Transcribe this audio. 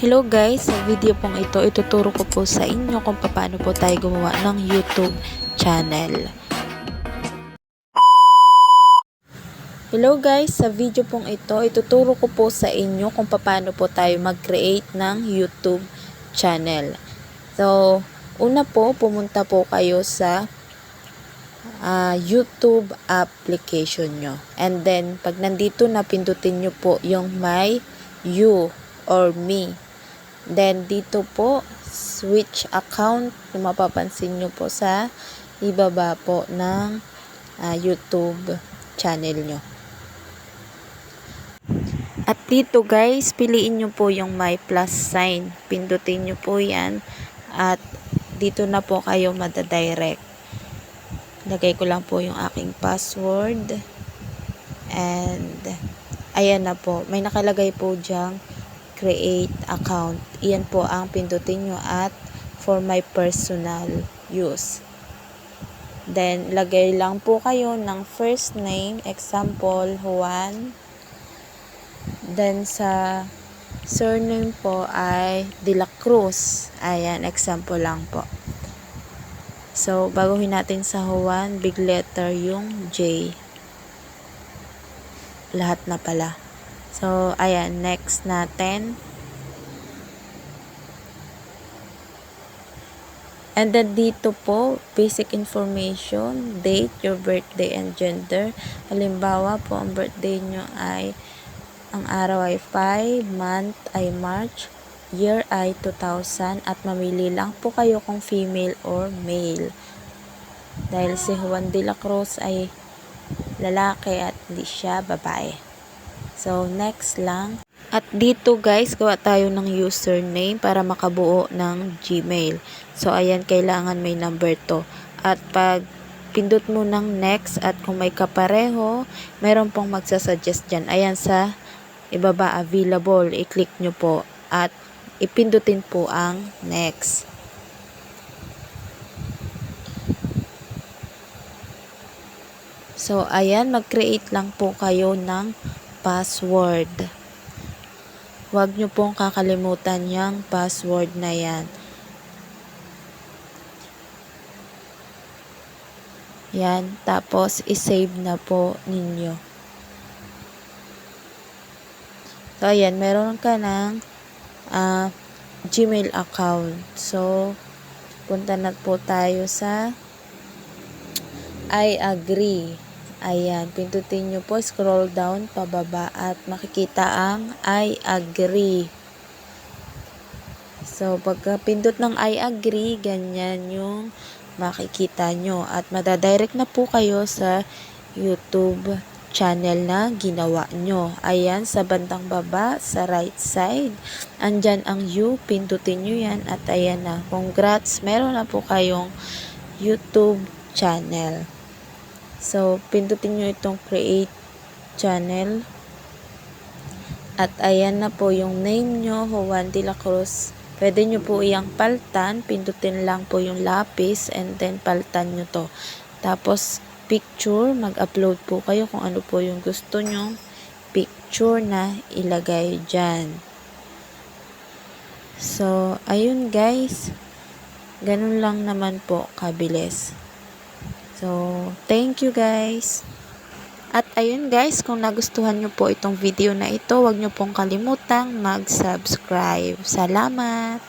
Hello guys, sa video pong ito, ituturo ko po sa inyo kung paano po tayo gumawa ng YouTube channel. Hello guys, sa video pong ito, ituturo ko po sa inyo kung paano po tayo mag-create ng YouTube channel. So, una po, pumunta po kayo sa YouTube application nyo. And then, pag nandito na, pindutin nyo po yung my you or me. Then, dito po, switch account, kung mapapansin nyo po sa ibaba po ng YouTube channel nyo. At dito guys, piliin nyo po yung my plus sign. Pindutin nyo po yan. At dito na po kayo madadirect. Lagay ko lang po yung aking password. And, ayan na po. May nakalagay po dyang create account. Iyan po ang pindutin nyo at for my personal use. Then, lagay lang po kayo ng first name, example, Juan. Then, sa surname po ay De La Cruz. Ayan, example lang po. So, baguhin natin sa Juan, big letter yung J. Lahat na pala. So, ayan, next natin. And then, dito po, basic information, date, your birthday, and gender. Halimbawa po, ang birthday nyo ay, ang araw ay 5, month ay March, year ay 2000, at mamili lang po kayo kung female or male. Dahil si Juan de la Cruz ay lalaki at hindi siya babae. So, next lang. At dito guys, gawa tayo ng username para makabuo ng Gmail. So, ayan, kailangan may number to. At pag pindot mo ng next at kung may kapareho, meron pong magsasuggest dyan. Ayan sa ibaba, available. I-click nyo po at ipindutin po ang next. So, ayan, mag-create lang po kayo ng password. Huwag nyo pong kakalimutan yung password na yan. Yan, tapos isave na po ninyo. So, ayan, meron ka ng Gmail account. So, punta na po tayo sa I agree. Ayan, pindutin nyo po, scroll down, pababa, at makikita ang I agree. So, pagka pindot ng I agree, ganyan yung makikita nyo. At madadirect na po kayo sa YouTube channel na ginawa nyo. Ayan, sa bandang baba, sa right side, andyan ang you, pindutin nyo yan, at ayan na. Congrats, meron na po kayong YouTube channel. So, pindutin nyo itong create channel. At ayan na po yung name nyo, Juan de la Cruz. Pwede nyo po iyang paltan. Pindutin lang po yung lapis and then paltan nyo to. Tapos, picture. Mag-upload po kayo kung ano po yung gusto nyo. Picture na ilagay dyan. So, ayun guys. Ganun lang naman po kabilis. So, thank you guys. At ayun guys, kung nagustuhan nyo po itong video na ito, huwag nyo pong kalimutang mag-subscribe. Salamat!